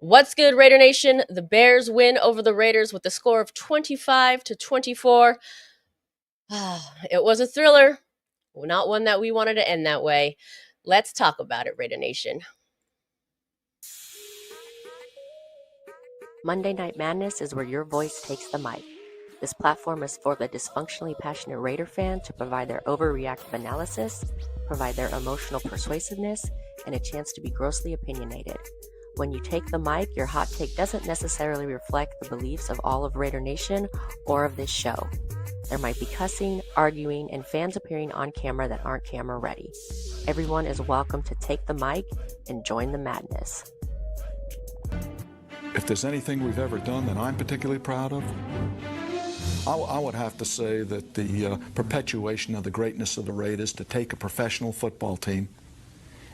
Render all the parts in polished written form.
What's good, Raider Nation? The Bears win over the Raiders with a score of 25-24. It was a thriller, not one that we wanted to end that way. Let's talk about it, Raider Nation. Monday Night Madness is where your voice takes the mic. This platform is for the dysfunctionally passionate Raider fan to provide their overreactive analysis, provide their emotional persuasiveness, and a chance to be grossly opinionated. When you take the mic, your hot take doesn't necessarily reflect the beliefs of all of Raider Nation or of this show. There might be cussing, arguing, and fans appearing on camera that aren't camera ready. Everyone is welcome to take the mic and join the madness. If there's anything we've ever done that I'm particularly proud of, I would have to say that the perpetuation of the greatness of the Raiders, to take a professional football team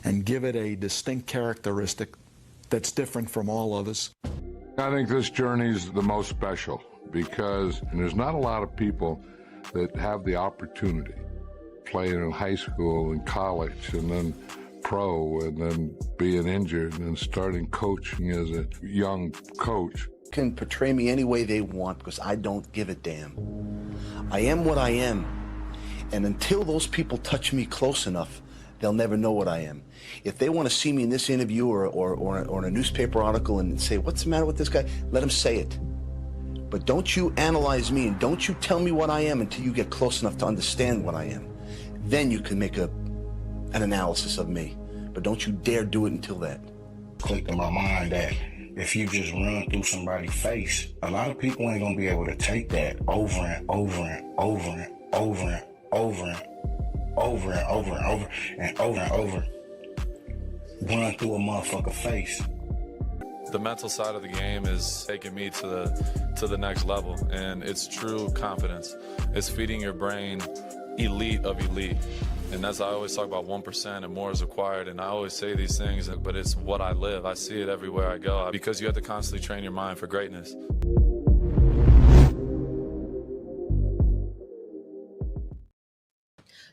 and give it a distinct characteristic that's different from all others. I think this journey is the most special because there's not a lot of people that have the opportunity playing in high school and college and then pro and then being injured and then starting coaching as a young coach. Can portray me any way they want because I don't give a damn. I am what I am, and until those people touch me close enough, they'll never know what I am. If they want to see me in this interview or in a newspaper article and say, what's the matter with this guy? Let them say it. But don't you analyze me and don't you tell me what I am until you get close enough to understand what I am. Then you can make an analysis of me. But don't you dare do it until that. Clicked in my mind that if you just run through somebody's face, a lot of people ain't gonna be able to take that over and over and over and over and over and over and over and over and over and over. Run through a motherfucker face. The mental side of the game is taking me to the next level, and it's true confidence. It's feeding your brain elite of elite. And as I always talk about 1% and more is required, and I always say these things, but it's what I live. I see it everywhere I go because you have to constantly train your mind for greatness.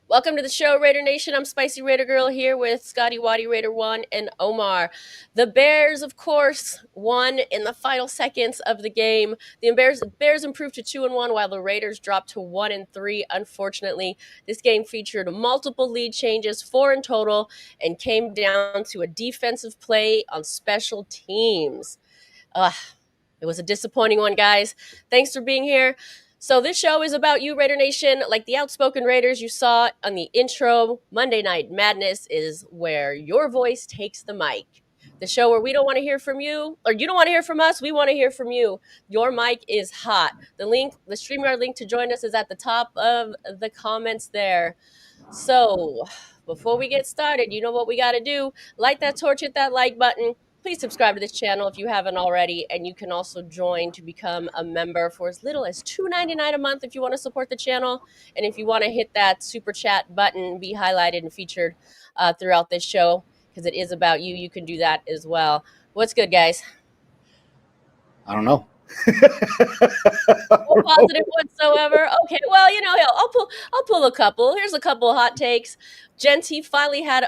Welcome to the show, Raider Nation. I'm Spicy Raider Girl here with Scotty Waddy Raider 1 and Omar. The Bears, of course, won in the final seconds of the game. The Bears improved to 2-1 while the Raiders dropped to 1-3. Unfortunately, this game featured multiple lead changes, 4 in total, and came down to a defensive play on special teams. It was a disappointing one, guys. Thanks for being here. So this show is about you, Raider Nation. Like the outspoken Raiders you saw on the intro, Monday Night Madness is where your voice takes the mic. The show where we don't want to hear from you, or you don't want to hear from us, we want to hear from you. Your mic is hot. The StreamYard link to join us is at the top of the comments there. So before we get started, you know what we got to do. Light that torch, hit that like button. Please subscribe to this channel if you haven't already, and you can also join to become a member for as little as $2.99 a month if you want to support the channel. And if you want to hit that super chat button, be highlighted and featured throughout this show, because it is about you. You can do that as well. What's good, guys? I don't know. No positive whatsoever. Okay, well, I'll pull a couple. Here's a couple of hot takes. Jeanty finally had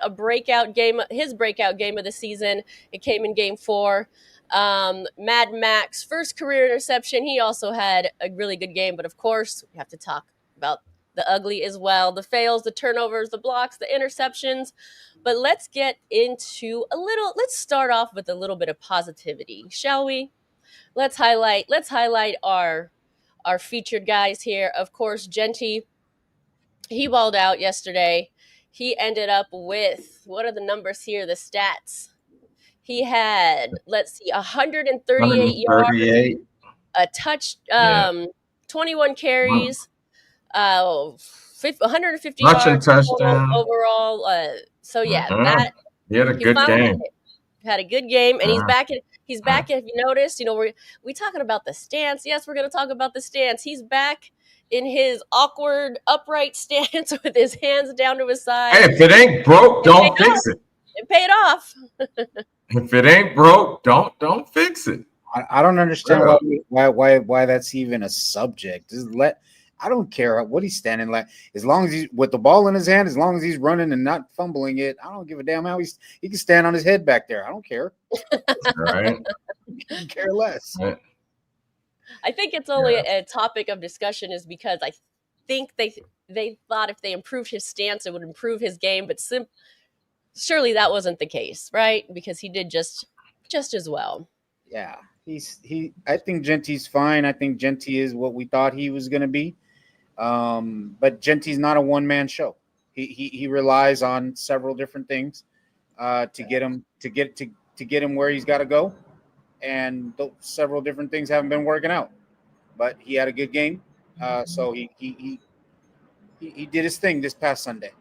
his breakout game of the season. It came in game 4. Mad Max, first career interception. He also had a really good game, but of course, we have to talk about the ugly as well. The fails, the turnovers, the blocks, the interceptions. But let's get into let's start off with a little bit of positivity, shall we? Let's highlight our featured guys here. Of course, Jeanty, he balled out yesterday. He ended up with, what are the numbers here, the stats? He had, 138 yards, a touch, 21 carries, 150 yards touchdown overall. So yeah, he had a good game. Had a good game, and he's back. He's back. If you noticed, we talking about the stance. Yes, we're going to talk about the stance. He's back in his awkward upright stance with his hands down to his side. Hey, if it ain't broke, don't fix it. It paid off. If it ain't broke, don't fix it. I don't understand why that's even a subject. I don't care what he's standing like. As long as he's with the ball in his hand, as long as he's running and not fumbling it, I don't give a damn how he can stand on his head back there. I don't care. Right. care less. I think it's only Yeah. a topic of discussion is because I think they thought if they improved his stance, it would improve his game, but surely that wasn't the case, right? Because he did just as well. Yeah, I think Genty's fine. I think Genty is what we thought he was going to be. But Genty's not a one-man show. He relies on several different things to get him to get him where he's got to go, and those several different things haven't been working out. But he had a good game, so he did his thing this past Sunday.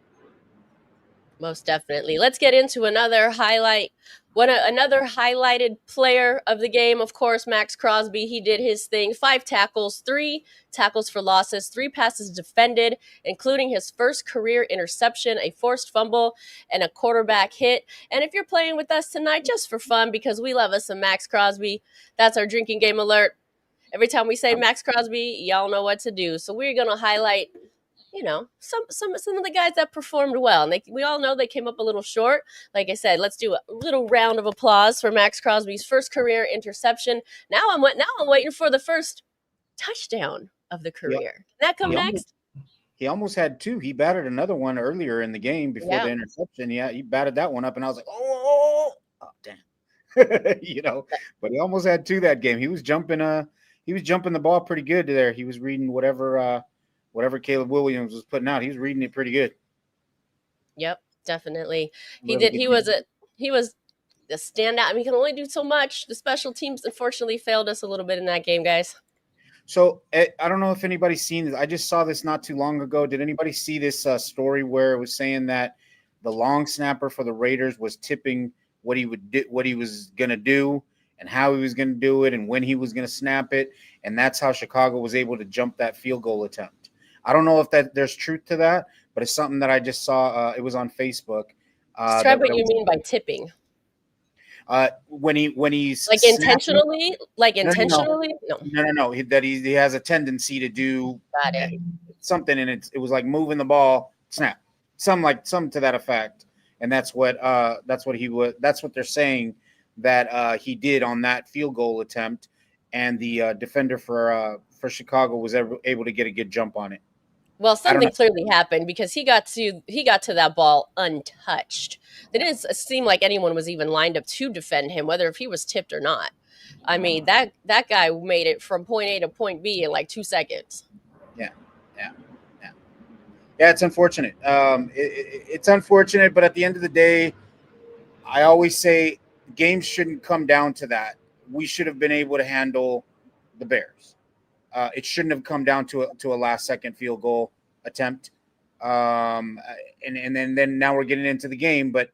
Most definitely. Let's get into another highlight. Another highlighted player of the game, of course, Max Crosby. He did his thing. 5 tackles, 3 tackles for losses, 3 passes defended, including his first career interception, a forced fumble, and a quarterback hit. And if you're playing with us tonight, just for fun, because we love us some Max Crosby, that's our drinking game alert. Every time we say Max Crosby, y'all know what to do. So we're going to highlight some of the guys that performed well. And we all know they came up a little short. Like I said, let's do a little round of applause for Max Crosby's first career interception. Now I'm waiting for the first touchdown of the career. Yep. Can that come next? He almost had 2. He batted another one earlier in the game before the interception. Yeah, he batted that one up, and I was like, oh damn. But he almost had 2 that game. He was jumping the ball pretty good there. He was reading whatever Caleb Williams was putting out. He was reading it pretty good. Yep, definitely. He did. He was a standout. I mean, he can only do so much. The special teams unfortunately failed us a little bit in that game, guys. So I don't know if anybody's seen this. I just saw this not too long ago. Did anybody see this story where it was saying that the long snapper for the Raiders was tipping what he was going to do and how he was going to do it and when he was going to snap it, and that's how Chicago was able to jump that field goal attempt. I don't know if there's truth to that, but it's something that I just saw. It was on Facebook. Describe what you mean by tipping. When he's like intentionally, no. He has a tendency to do something, and it was like moving the ball, snap, some to that effect, and that's what they're saying that he did on that field goal attempt, and the defender for Chicago was able to get a good jump on it. Well, something clearly happened because he got to that ball untouched. It didn't seem like anyone was even lined up to defend him, whether if he was tipped or not. I mean, that guy made it from point A to point B in like 2 seconds. Yeah, it's unfortunate. It's unfortunate, but at the end of the day, I always say games shouldn't come down to that. We should have been able to handle the Bears. It shouldn't have come down to a last-second field goal attempt. And then now we're getting into the game, but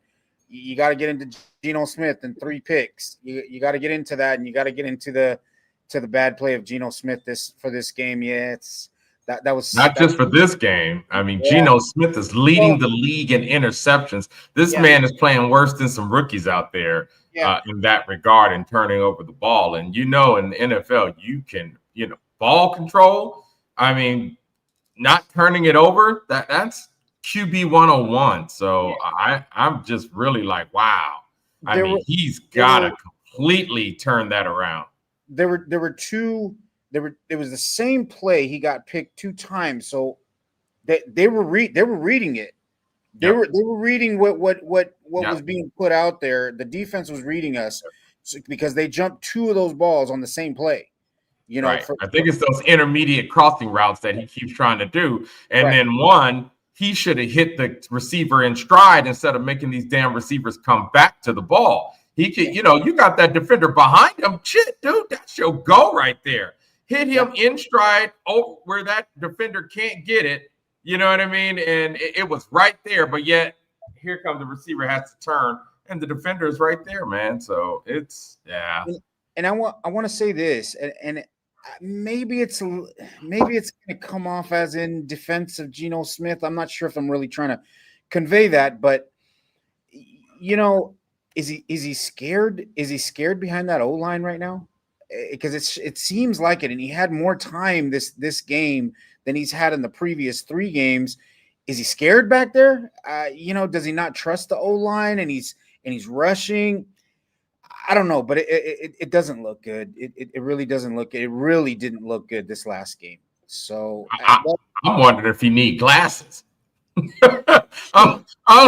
you got to get into Geno Smith and 3 picks. You got to get into that, and you got to get into the bad play of Geno Smith for this game. Yeah, that was not just for this game. I mean, Geno Smith is leading the league in interceptions. This man is playing worse than some rookies out there in that regard and turning over the ball. And in the NFL, you can ball control. I mean, not turning it over, that's QB 101. So I'm just really like, wow. He's got to completely turn that around. There were 2. It was the same play. He got picked 2 times. So they were reading it. They were reading what was being put out there. The defense was reading us because they jumped 2 of those balls on the same play. I think it's those intermediate crossing routes that he keeps trying to do. And then one, he should have hit the receiver in stride instead of making these damn receivers come back to the ball. He could, you got that defender behind him. Shit, dude, that's your go right there. Hit him in stride where that defender can't get it. You know what I mean? And it was right there. But yet, here comes the receiver has to turn, and the defender is right there, man. So it's, And I want to say this, and maybe it's going to come off as in defense of Geno Smith. I'm not sure if I'm really trying to convey that, but is he scared? Is he scared behind that O-line right now? Because it seems like it, and he had more time this game than he's had in the previous 3 games. Is he scared back there? Does he not trust the O-line and he's rushing? I don't know, but it doesn't look good. It really doesn't look good. It really didn't look good this last game. So I'm wondering if he need glasses. I'm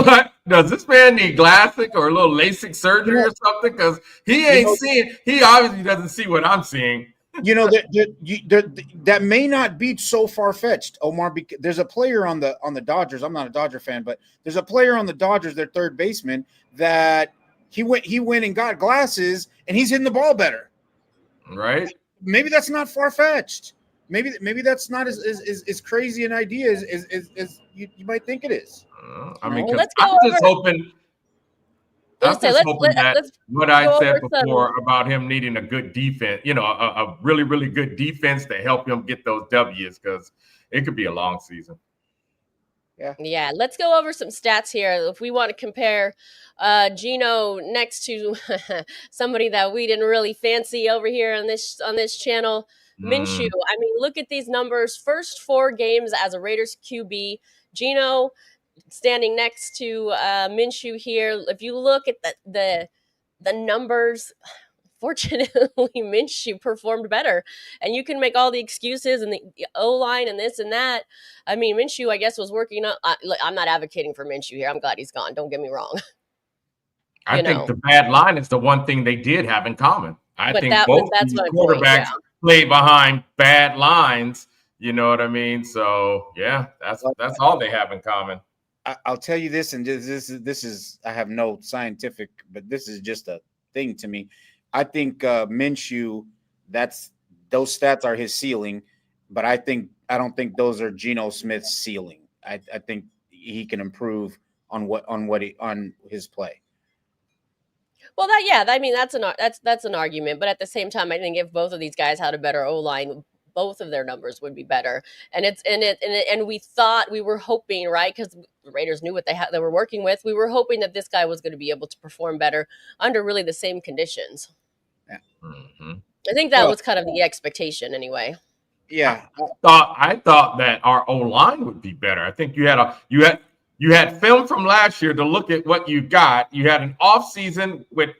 like, does this man need glasses or a little LASIK surgery or something? Because he ain't seeing. He obviously doesn't see what I'm seeing. That may not be so far fetched, Omar. Because there's a player on the Dodgers. I'm not a Dodger fan, but there's a player on the Dodgers, their third baseman, that he went and got glasses, and he's hitting the ball better. Right? Maybe that's not far fetched. Maybe that's not as crazy an idea as you might think it is. I mean, Well, I'm just hoping. I'm just hoping that what I said before about him needing a good defense, a really, really good defense to help him get those W's, because it could be a long season. Yeah. Let's go over some stats here. If we want to compare Gino next to somebody that we didn't really fancy over here on this channel, Minshew. I mean, look at these numbers. First 4 games as a Raiders QB, Gino standing next to Minshew here. If you look at the numbers, fortunately Minshew performed better. And you can make all the excuses and the O-line and this and that. I mean, Minshew, I guess, was working up. I'm not advocating for Minshew here. I'm glad he's gone. Don't get me wrong. I think the bad line is the one thing they did have in common. I think both these quarterbacks play behind bad lines. You know what I mean? So yeah, that's all they have in common. I'll tell you this, and this is I have no scientific, but this is just a thing to me. I think Minshew, those stats are his ceiling, but I don't think those are Geno Smith's ceiling. I think he can improve on his play. Well, that's an argument, but at the same time, I think if both of these guys had a better O-line, both of their numbers would be better. And we were hoping, right? Because the Raiders knew what they were working with. We were hoping that this guy was going to be able to perform better under really the same conditions. Yeah. Mm-hmm. I think that was kind of the expectation, anyway. Yeah, I thought that our O-line would be better. I think you had film from last year to look at what you got. You had an off season with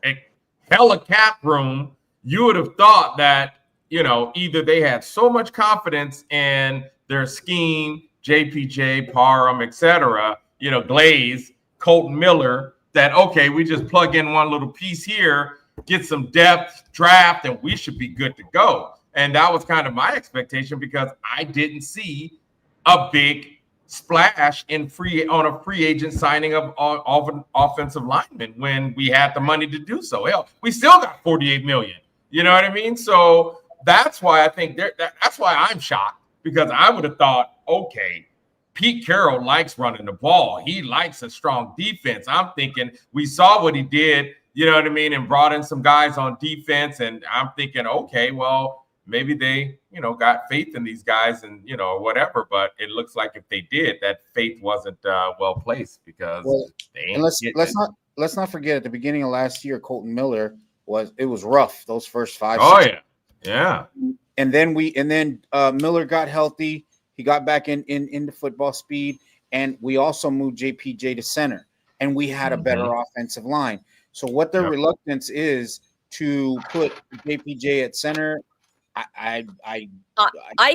a hella cap room. You would have thought that, either they had so much confidence in their scheme, JPJ, Parham, etc., Glaze, Colton Miller, that, okay, we just plug in one little piece here, get some depth, draft, and we should be good to go. And that was kind of my expectation, because I didn't see a big splash on a free agent signing of an offensive lineman when we had the money to do so. Hell, we still got $48 million. You know what I mean? So that's why I think that's why I'm shocked, because I would have thought, okay, Pete Carroll likes running the ball. He likes a strong defense. I'm thinking we saw what he did, you know what I mean, and brought in some guys on defense. And I'm thinking, okay, well, maybe they, got faith in these guys and, whatever. But it looks like if they did, that faith wasn't well placed, because let's not forget, at the beginning of last year, Colton Miller was rough those first 5. Oh yeah. And then Miller got healthy. He got back into football speed, and we also moved JPJ to center, and we had a better offensive line. So what their reluctance is to put JPJ at center, I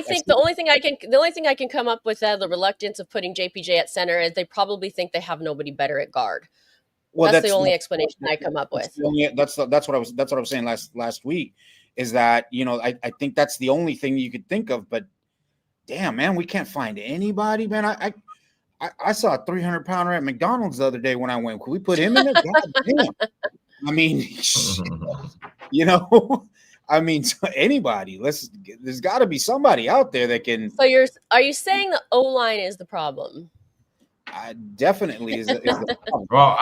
think the only thing I can come up with the reluctance of putting JPJ at center is they probably think they have nobody better at guard. Well, that's the only explanation I come up with. That's what I was saying last week, is that I think that's the only thing you could think of. But damn, man, we can't find anybody, man. I saw a 300-pounder at McDonald's the other day when I went. Could we put him in it? God damn. I mean, I mean, anybody. There's got to be somebody out there that can. So are you saying the O-line is the problem? Definitely is the problem. Well,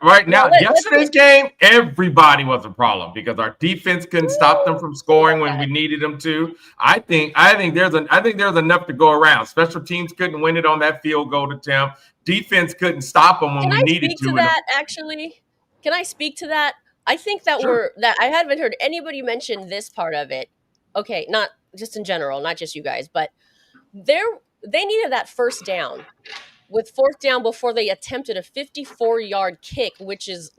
right now, yesterday's game, everybody was a problem, because our defense couldn't stop them from scoring when we needed them to. I think there's enough to go around. Special teams couldn't win it on that field goal attempt. Defense couldn't stop them when we needed to. Can I speak to that? I think that I haven't heard anybody mention this part of it. Okay, not just in general, not just you guys, but they needed that first down. with fourth down before they attempted a 54-yard kick, which is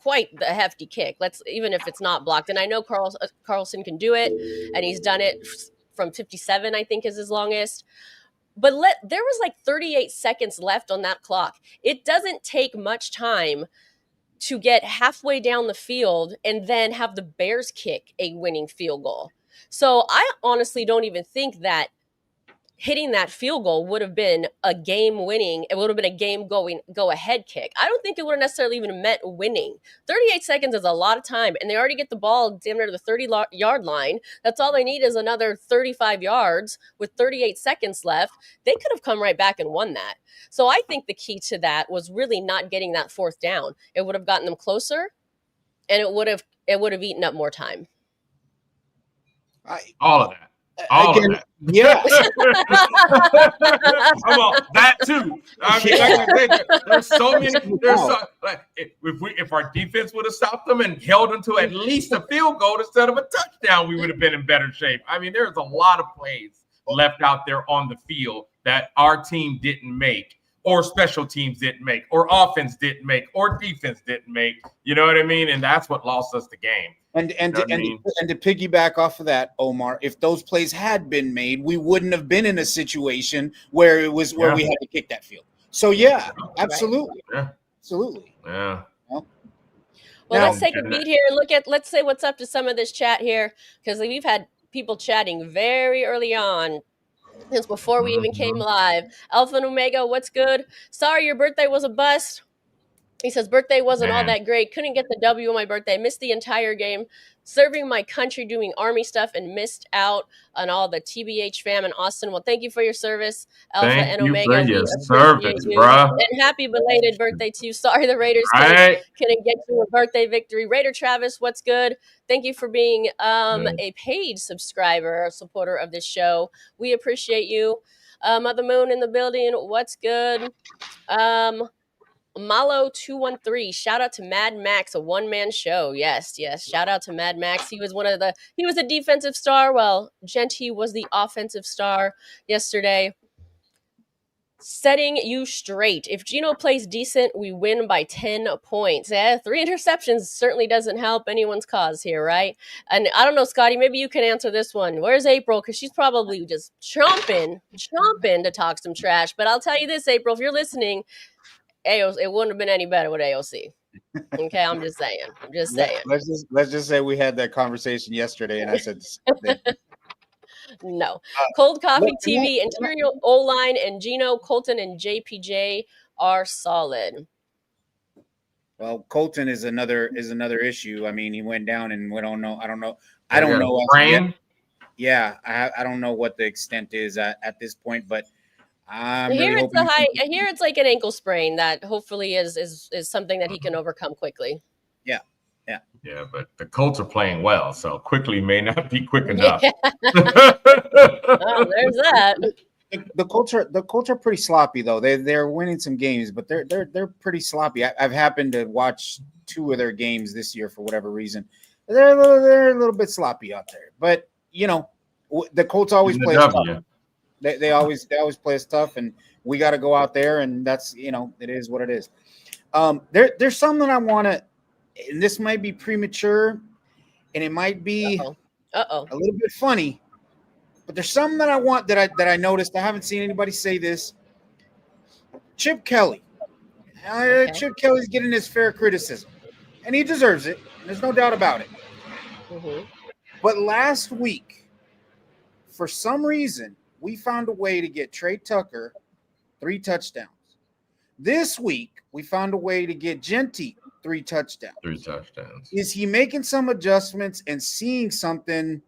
quite the hefty kick. Even if it's not blocked, and I know Carlson can do it, and he's done it from 57, I think is his longest. But there was like 38 seconds left on that clock. It doesn't take much time to get halfway down the field and then have the Bears kick a winning field goal. So I honestly don't even think that hitting that field goal would have been a game winning. It would have been a game go ahead kick. I don't think it would have necessarily even meant winning. 38 seconds is a lot of time, and they already get the ball damn near the 30-yard line. That's all they need is another 35 yards with 38 seconds left. They could have come right back and won that. So I think the key to that was really not getting that fourth down. It would have gotten them closer, and it would have eaten up more time. All of that. All of that. Yeah. Come on, that too. I mean, like I said, there's so many. If our defense would have stopped them and held them to at least a field goal instead of a touchdown, we would have been in better shape. I mean, there's a lot of plays left out there on the field that our team didn't make, or special teams didn't make, or offense didn't make, or defense didn't make. You know what I mean? And that's what lost us the game. And to piggyback off of that, Omar, if those plays had been made, we wouldn't have been in a situation where we had to kick that field. So yeah, absolutely, absolutely. Yeah. Well, let's take a beat here and let's say what's up to some of this chat here, because we've had people chatting very early on, since before we even came live. Alpha and Omega, what's good? Sorry, your birthday was a bust. He says, birthday wasn't all that great. Couldn't get the W on my birthday. Missed the entire game. Serving my country, doing Army stuff, and missed out on all the TBH fam in Austin. Well, thank you for your service, Alpha and Omega. Thank you for your service, bro. And happy belated birthday to you. Sorry the Raiders couldn't get you a birthday victory. Raider Travis, what's good? Thank you for being a paid subscriber or supporter of this show. We appreciate you. Mother Moon in the building, what's good? Malo213, shout out to Mad Max, a one-man show. Yes, shout out to Mad Max. He was a defensive star. Well, Jeanty was the offensive star yesterday. Setting you straight. If Geno plays decent, we win by 10 points. 3 interceptions certainly doesn't help anyone's cause here, right? And I don't know, Scotty, maybe you can answer this one. Where's April? Because she's probably just chomping to talk some trash. But I'll tell you this, April, if you're listening, AOC, it wouldn't have been any better with AOC. Okay, I'm just saying. Let's just say we had that conversation yesterday, and I said no. Cold Coffee TV, interior O-line, and Geno, Colton, and JPJ are solid. Well, Colton is another issue. I mean, he went down, and we don't know. I don't know. Yeah, I don't know what the extent is at this point, but I hear it's like an ankle sprain that hopefully is something that he can overcome quickly. Yeah, but the Colts are playing well, so quickly may not be quick enough. Well, there's that. The Colts are pretty sloppy though. They're winning some games, but they're pretty sloppy. I've happened to watch 2 of their games this year for whatever reason. They're a little bit sloppy out there, but you know the Colts always play tough. They always play us tough, and we got to go out there, and that's it is what it is. There's something I want to. And this might be premature, and it might be a little bit funny, but there's something that I want that I noticed. I haven't seen anybody say this. Chip Kelly. Chip Kelly's getting his fair criticism, and he deserves it. There's no doubt about it. Mm-hmm. But last week, for some reason, we found a way to get Trey Tucker 3 touchdowns. This week, we found a way to get Jeanty 3 touchdowns. 3 touchdowns. Is he making some adjustments and seeing something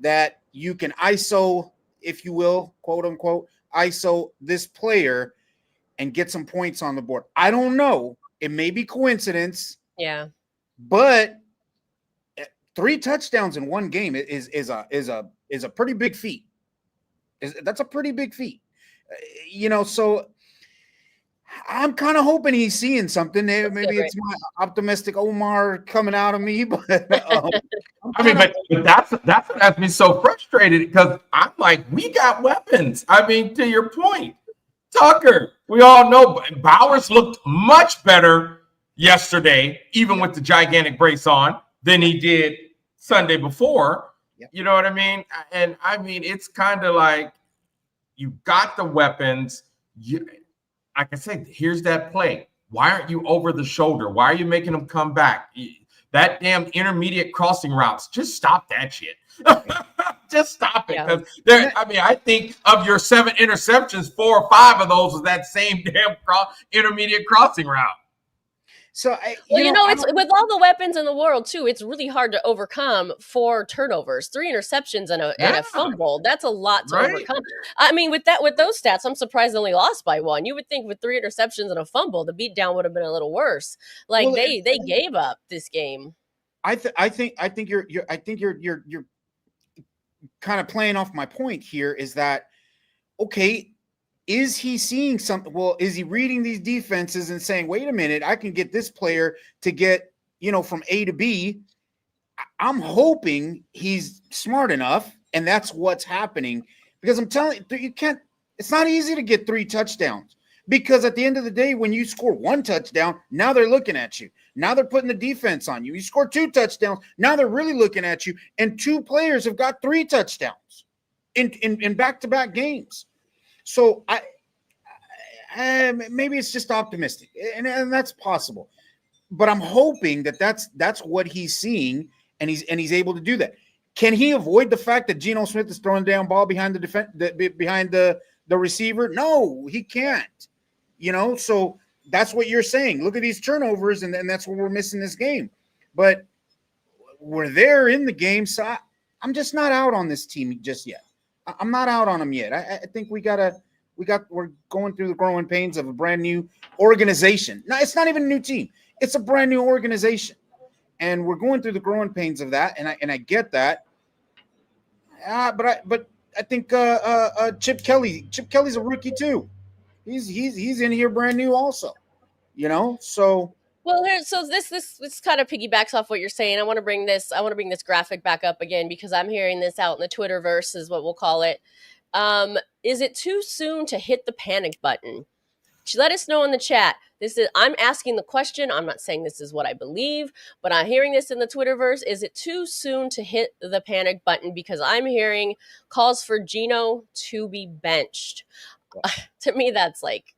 that you can ISO, if you will, quote unquote, ISO this player and get some points on the board? I don't know. It may be coincidence. Yeah. But 3 touchdowns in one game is a pretty big feat. That's a pretty big feat. So I'm kind of hoping he's seeing something. Maybe it's my optimistic Omar coming out of me, but but that's what has me so frustrated, because I'm like, we got weapons. I mean, to your point, Tucker, We all know Bowers looked much better yesterday, even with the gigantic brace on, than he did Sunday before. Yep. You know what I mean? And I mean, it's kind of like you got the weapons. Like I said, here's that play. Why aren't you over the shoulder? Why are you making them come back? That damn intermediate crossing routes. Just stop that shit. Just stop it. Because I think of your 7 interceptions, 4 or 5 of those was that same damn intermediate crossing route. So, it's with all the weapons in the world too. It's really hard to overcome 4 turnovers, 3 interceptions, and a fumble. That's a lot to overcome. I mean, with those stats, I'm surprised they only lost by 1. You would think with 3 interceptions and a fumble, the beatdown would have been a little worse. Like they gave up this game. I think you're kind of playing off my point here. Is that okay? Is he seeing something? Well, is he reading these defenses and saying, wait a minute, I can get this player to get, from A to B? I'm hoping he's smart enough, and that's what's happening. Because I'm telling you, it's not easy to get 3 touchdowns. Because at the end of the day, when you score 1 touchdown, now they're looking at you. Now they're putting the defense on you. You score 2 touchdowns, now they're really looking at you. And 2 players have got 3 touchdowns in back-to-back games. So maybe it's just optimistic, and that's possible. But I'm hoping that's what he's seeing, and he's able to do that. Can he avoid the fact that Geno Smith is throwing down ball behind the receiver? No, he can't. So that's what you're saying. Look at these turnovers, and that's where we're missing this game. But we're there in the game, so I'm just not out on this team just yet. I'm not out on them yet. I think we're going through the growing pains of a brand new organization. No, it's not even a new team. It's a brand new organization. And we're going through the growing pains of that. And I get that. But I think Chip Kelly's a rookie too. He's in here brand new also. So well, so this kind of piggybacks off what you're saying. I want to bring this graphic back up again because I'm hearing this out in the Twitterverse is what we'll call it. Is it too soon to hit the panic button? Let us know in the chat. I'm asking the question. I'm not saying this is what I believe, but I'm hearing this in the Twitterverse. Is it too soon to hit the panic button? Because I'm hearing calls for Geno to be benched. To me, that's like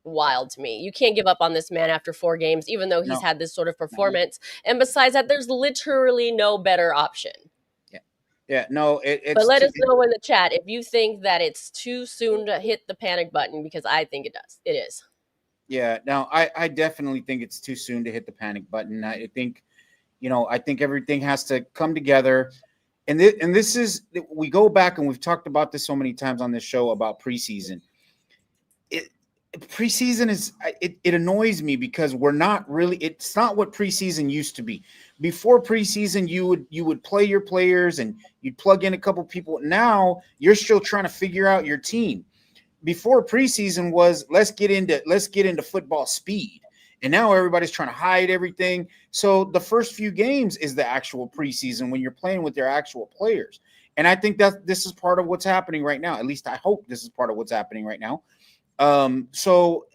wild to me. You can't give up on this man after 4 games, even though he's had this sort of performance. And besides that, there's literally no better option. Yeah, no, it's. But let us know in the chat if you think that it's too soon to hit the panic button, because I think it does. It is. Yeah, no, I definitely think it's too soon to hit the panic button. I think, I think everything has to come together. And this is, we go back and we've talked about this so many times on this show about preseason. Preseason is, it annoys me because it's not what preseason used to be. Before preseason, you would play your players and you'd plug in a couple people. Now you're still trying to figure out your team. Before preseason was let's get into football speed. And now everybody's trying to hide everything. So the first few games is the actual preseason when you're playing with their actual players. And I think that this is part of what's happening right now. At least I hope this is part of what's happening right now. So,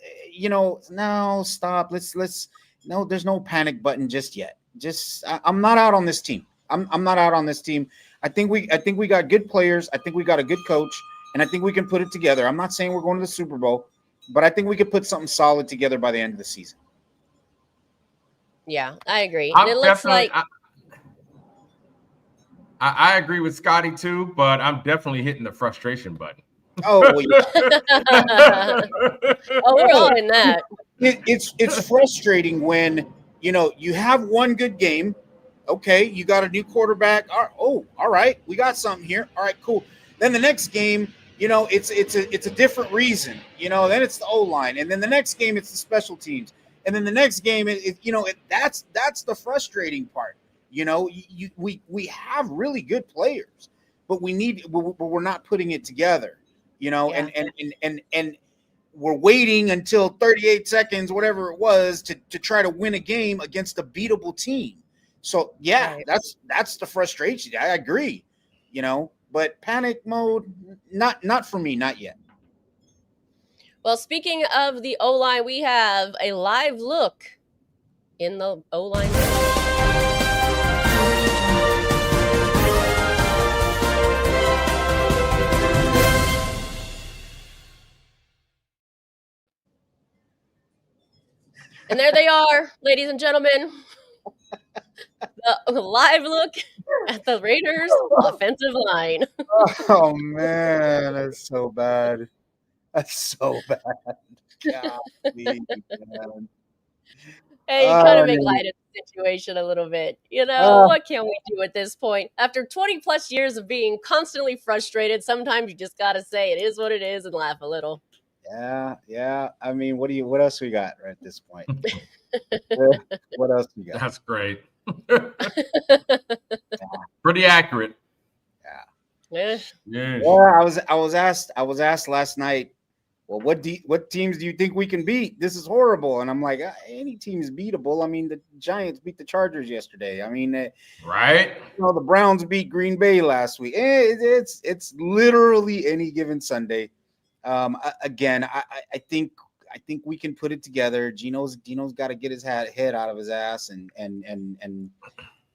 now stop. No, there's no panic button just yet. I'm not out on this team. I'm not out on this team. I think we got good players. I think we got a good coach, and I think we can put it together. I'm not saying we're going to the Super Bowl, but I think we could put something solid together by the end of the season. Yeah, I agree. And it looks like I agree with Scotty too, but I'm definitely hitting the frustration button. Oh, well, yeah. We're all in that. It's frustrating when you have one good game. Okay, you got a new quarterback. All right, we got something here. All right, cool. Then the next game, it's a different reason. Then it's the O-line, and then the next game it's the special teams, and then the next game that's the frustrating part. We have really good players, but we're not putting it together. And we're waiting until 38 seconds, whatever it was, to try to win a game against a beatable team. So yeah, that's the frustration. I agree, but panic mode, not for me, not yet. Well, speaking of the O-line, we have a live look in the O-line. And there they are, ladies and gentlemen. The live look at the Raiders offensive line. Oh man, that's so bad. That's so bad. Golly, man. Hey, you kind of make light of the situation a little bit. What can we do at this point? After 20 plus years of being constantly frustrated, sometimes you just gotta say it is what it is and laugh a little. Yeah. I mean, what else we got right at this point? What else we got? That's great. Pretty accurate. Yeah. I was asked last night, well, what teams do you think we can beat? This is horrible. And I'm like, any team is beatable. I mean, the Giants beat the Chargers yesterday. I mean, right? The Browns beat Green Bay last week. It's literally any given Sunday. Again, I think we can put it together. Gino's got to get his head out of his ass and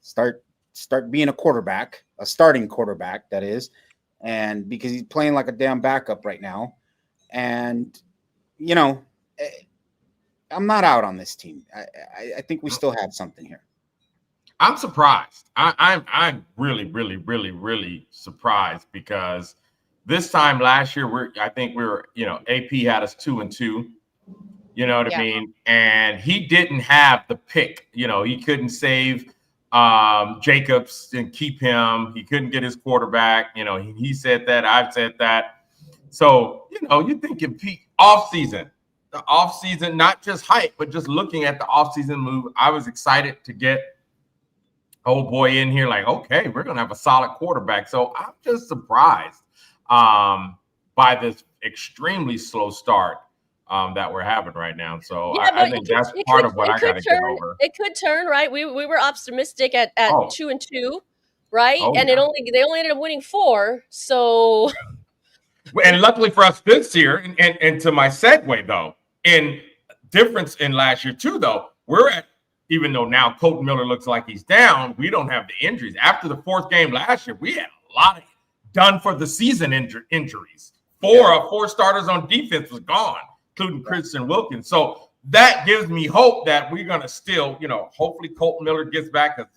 start being a quarterback, a starting quarterback, that is, and because he's playing like a damn backup right now. And I'm not out on this team. I think we still have something here. I'm surprised. I'm really, really, really, really surprised because this time last year I think we were AP had us 2-2. You know what I mean? And he didn't have the pick. He couldn't save Jacobs and keep him. He couldn't get his quarterback. He said that. I've said that. So, you think in peak the off season, not just hype, but just looking at the off season move, I was excited to get old boy in here. Like, okay, we're going to have a solid quarterback. So I'm just surprised by this extremely slow start that we're having right now. So I think that's part of what I got to get over. It could turn, right? We were optimistic at 2-2, right? And they only ended up winning 4. So and luckily for us this year, and to my segue though, in difference in last year too, though, we're at, even though now Colton Miller looks like he's down, we don't have the injuries. After the 4th game last year, we had a lot of done for the season injuries. 4 starters on defense was gone, including Christian Wilkins. So that gives me hope that we're going to still, hopefully Colton Miller gets back, because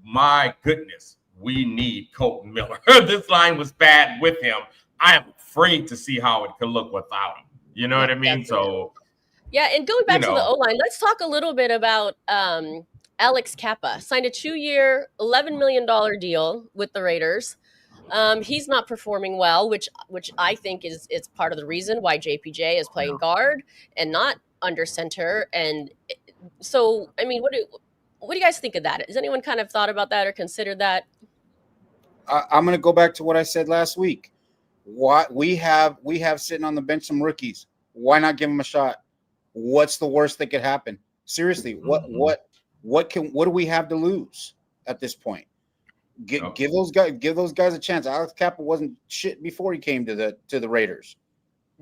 my goodness, we need Colton Miller. This line was bad with him. I am afraid to see how it could look without him. You know what I mean? So, and going back to the O-line, let's talk a little bit about Alex Kappa. Signed a 2-year, $11 million deal with the Raiders. He's not performing well, which I think is part of the reason why JPJ is playing guard and not under center. And so, I mean, what do you guys think of that? Has anyone kind of thought about that or considered that? I'm going to go back to what I said last week. What we have sitting on the bench some rookies. Why not give them a shot? What's the worst that could happen? Seriously, what do we have to lose at this point? Give those guys a chance. Alex Kappa wasn't shit before he came to the Raiders.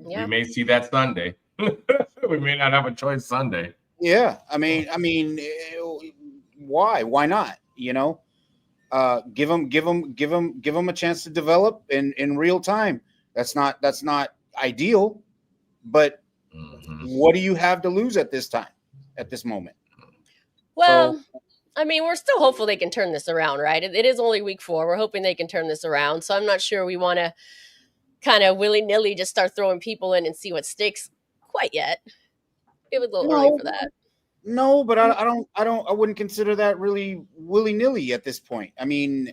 Yeah. We may see that Sunday. We may not have a choice Sunday. Yeah, I mean, why not? Give them a chance to develop in real time. That's not ideal, but what do you have to lose at this moment? Well, I mean, we're still hopeful they can turn this around, right? It is only week 4. We're hoping they can turn this around. So I'm not sure we want to kind of willy-nilly just start throwing people in and see what sticks quite yet. It was a little early for that. No, but I wouldn't consider that really willy-nilly at this point. I mean,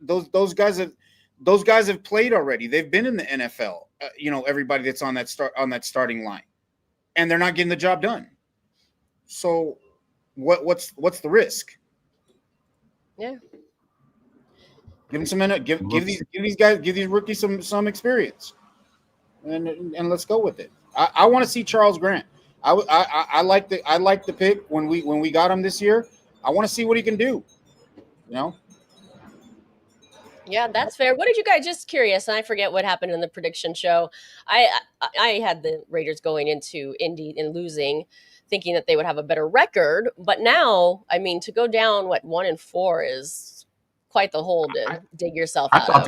those guys have played already. They've been in the NFL. Everybody that's on that starting line, and they're not getting the job done. So what's the risk? Yeah. Give them some minute. Give these rookies some experience, and let's go with it. I want to see Charles Grant. I like the pick when we got him this year. I want to see what he can do. Yeah, that's fair. What did you guys, just curious, and I forget what happened in the prediction show. I had the Raiders going into Indy and losing, thinking that they would have a better record. But now, I mean, to go down, 1-4 is quite the hole to dig yourself I out thought of.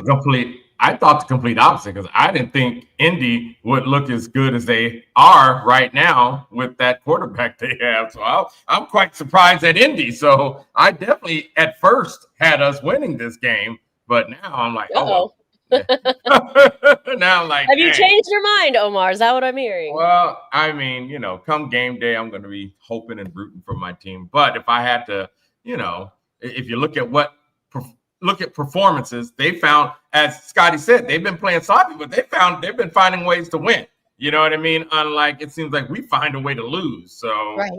I thought the complete opposite, because I didn't think Indy would look as good as they are right now with that quarterback they have. So I'm quite surprised at Indy. So I definitely at first had us winning this game, but now I'm like, oh well. Now I'm like, have you changed your mind, Omar? Is that what I'm hearing? Well, I mean, come game day, I'm going to be hoping and rooting for my team. But if I had to, if you look at performances, they found, as Scotty said, they've been playing sloppy, but they've been finding ways to win. You know what I mean? Unlike, it seems like we find a way to lose. So, right.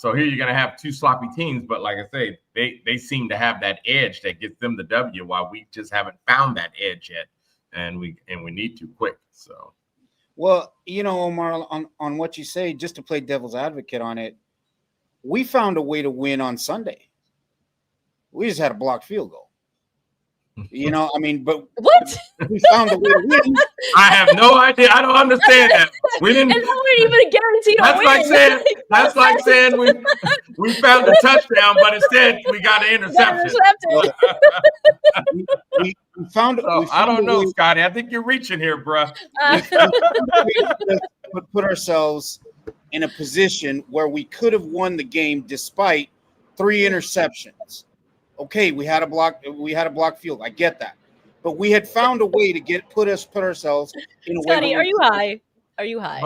So here you're going to have two sloppy teams, but like I say, they seem to have that edge that gets them the W, while we just haven't found that edge yet, and we need to quick. So, well, Omar, on what you say, just to play devil's advocate on it, we found a way to win on Sunday. We just had a blocked field goal. But what? We found a way to win. I have no idea. I don't understand that. We didn't. And we even a guaranteed that's win. That's like saying we found a touchdown, but instead we got an interception. we found. So, I don't know, Scotty. I think you're reaching here, bro. Put ourselves in a position where we could have won the game despite 3 interceptions. Okay, we had a block field. I get that, but we had found a way to put ourselves in a way. Scotty, are you high? Are you high?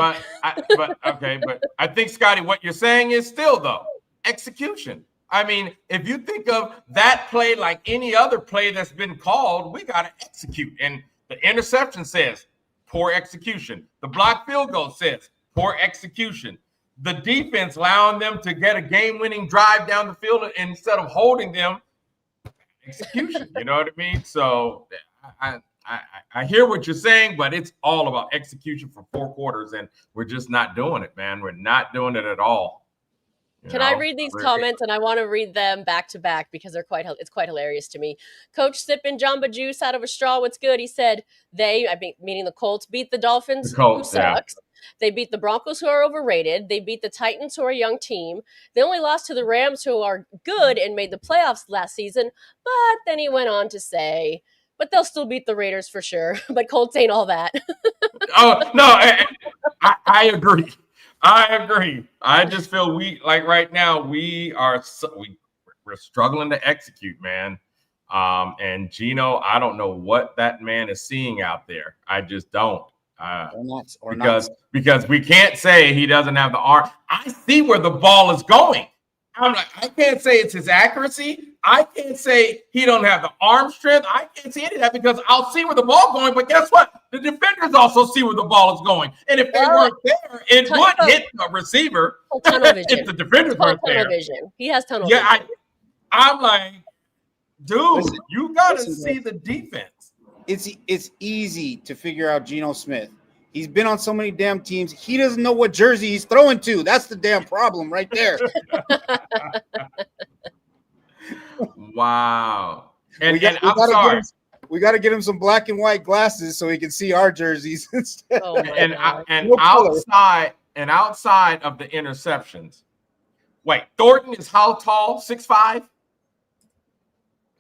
But I think, Scotty, what you're saying is still, though, execution. I mean, if you think of that play like any other play that's been called, we got to execute. And the interception says poor execution. The block field goal says poor execution. The defense allowing them to get a game-winning drive down the field instead of holding them. Execution, you know what I mean? So I hear what you're saying, but it's all about execution for 4 quarters, and we're just not doing it, man. We're not doing it at all. Can I read these comments? And I want to read them back to back because it's quite hilarious to me. Coach sipping Jamba Juice out of a straw. What's good? He said meaning the Colts, beat the Dolphins, who sucks. Yeah. They beat the Broncos, who are overrated. They beat the Titans, who are a young team. They only lost to the Rams, who are good and made the playoffs last season. But then he went on to say, but they'll still beat the Raiders for sure. But Colts ain't all that. Oh, no, I agree. I agree. I just feel right now we're struggling to execute, man. And Gino, I don't know what that man is seeing out there. I just don't. Because we can't say he doesn't have the arm. I see where the ball is going. I'm like, I can't say it's his accuracy. I can't say he don't have the arm strength. I can't see any of that because I'll see where the ball's going. But guess what? The defenders also see where the ball is going. And if they weren't there, it would hit the receiver. If the defenders weren't there. Vision. He has tunnel vision. I'm like, dude, you got to see the defense. It's easy to figure out Geno Smith. He's been on so many damn teams. He doesn't know what jersey he's throwing to. That's the damn problem right there. Wow. And I'm sorry. We got to get him some black and white glasses so he can see our jerseys instead. And outside of the interceptions. Wait, Thornton is how tall? 6'5"?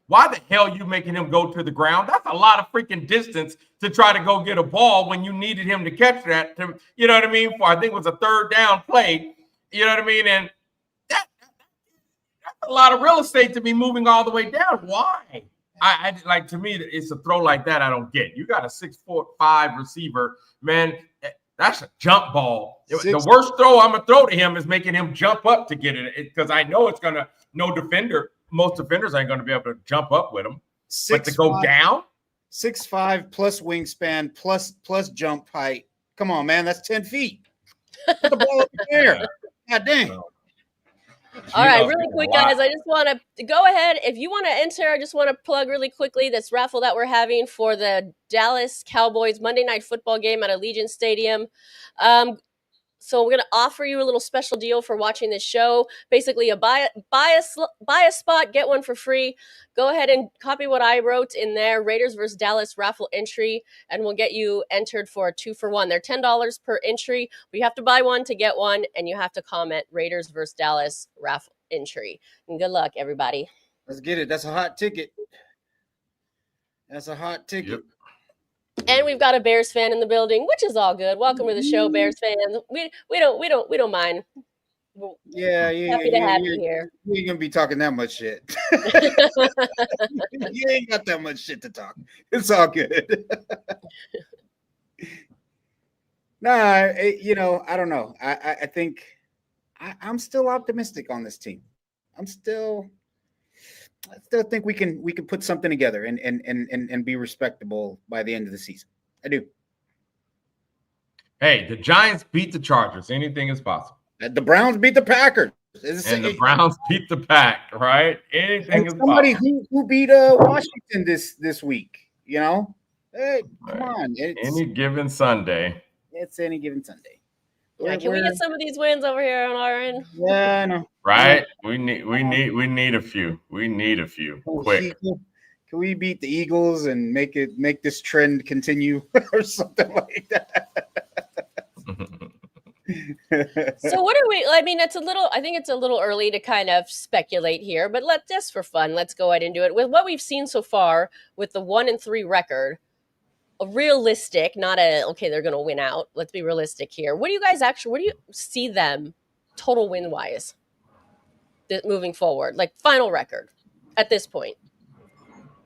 Why the hell are you making him go to the ground? That's a lot of freaking distance to try to go get a ball when you needed him to catch that. You know what I mean? For I think it was a 3rd down play. You know what I mean? And that's a lot of real estate to be moving all the way down. Why? I like, to me, it's a throw like that I don't get. You got a 6'5" receiver, man. That's a jump ball. The worst throw I'm gonna throw to him is making him jump up to get it because I know it's gonna most defenders ain't gonna be able to jump up with him. But to go down, 6'5" plus wingspan plus jump height. Come on, man, that's 10 feet. Put the ball up in the air. God dang. All right, really quick, guys. I just want to go ahead. If you want to enter, I just want to plug really quickly this raffle that we're having for the Dallas Cowboys Monday Night Football game at Allegiant Stadium. So we're going to offer you a little special deal for watching this show. Basically, buy a spot, get one for free. Go ahead and copy what I wrote in there, Raiders versus Dallas raffle entry, and we'll get you entered for a 2-for-1. They're $10 per entry, but you have to buy one to get one, and you have to comment Raiders versus Dallas raffle entry. And good luck, everybody. Let's get it. That's a hot ticket. That's a hot ticket. Yep. And we've got a Bears fan in the building, which is all good. Welcome to the show, Bears fans. We don't mind. Yeah, Happy to have you here. You ain't gonna be talking that much shit. You ain't got that much shit to talk. It's all good. Nah, I don't know. I think I'm still optimistic on this team. I still think we can put something together and be respectable by the end of the season. I do. Hey, the Giants beat the Chargers. Anything is possible. The Browns beat the Packers. And the Browns beat the Pack, right? Anything is somebody possible. who beat Washington this week. Hey, come Right. on. Any given Sunday. It's any given Sunday. Yeah, can we get some of these wins over here on our end? Yeah, I know. Right? We need a few. We need a few. Quick. Can we beat the Eagles and make this trend continue or something like that? So what are we? I mean, I think it's a little early to kind of speculate here, but just for fun, let's go ahead and do it. With what we've seen so far with the 1-3 record, a realistic, not okay, they're going to win out. Let's be realistic here. What do you see them total win wise moving forward? Like final record at this point?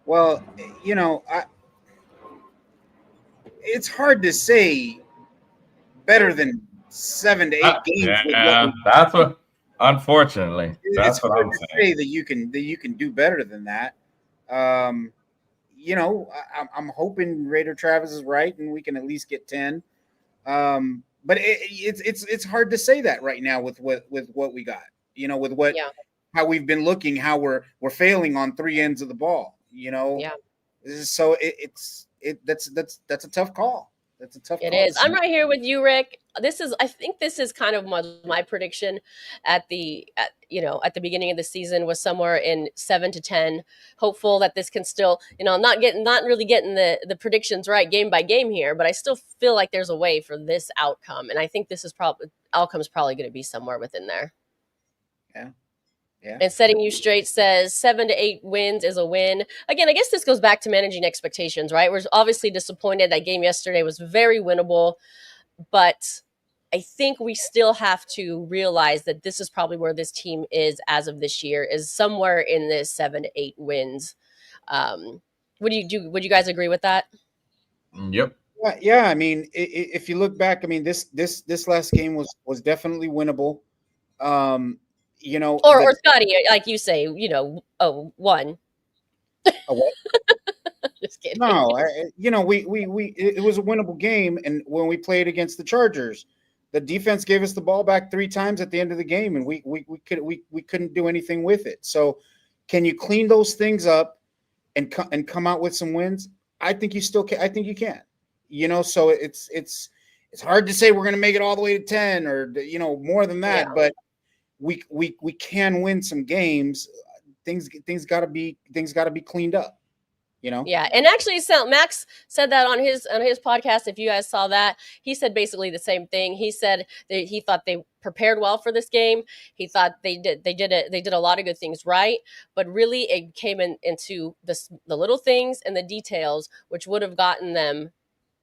Well, it's hard to say better than 7 to 8 games. Yeah, that's what. Unfortunately, that's what I'm saying. Say that you can do better than that. I'm hoping Raider Travis is right, and we can at least get 10. But it's hard to say that right now with what we got. How we've been looking, how we're failing on three ends of the ball. Yeah. So that's a tough call. That's a tough call. It is. I'm right here with you, Rick. I think this is kind of my prediction at the beginning of the season was somewhere in 7 to 10. Hopeful that this can still, not really getting the predictions right game by game here, but I still feel like there's a way for this outcome. And I think outcome's probably going to be somewhere within there. Yeah. Yeah. And Setting You Straight says 7 to 8 wins is a win. Again, I guess this goes back to managing expectations, right? We're obviously disappointed. That game yesterday was very winnable, but I think we still have to realize that this is probably where this team is as of this year, is somewhere in this 7 to 8 wins. Would you guys agree with that? Yep. Yeah. I mean, if you look back, I mean, this last game was definitely winnable. Or Scotty, like you say, one. A what? Just kidding. No, it was a winnable game, and when we played against the Chargers, the defense gave us the ball back 3 times at the end of the game, and we couldn't do anything with it. So, can you clean those things up and come out with some wins? I think you still can. I think you can. So it's hard to say we're going to make it all the way to 10 or more than that, but we can win some games. Things got to be cleaned up. Yeah, and actually, Max said that on his podcast. If you guys saw that, he said basically the same thing. He said that he thought they prepared well for this game. He thought they did a lot of good things right, but really it came into the little things and the details which would have gotten them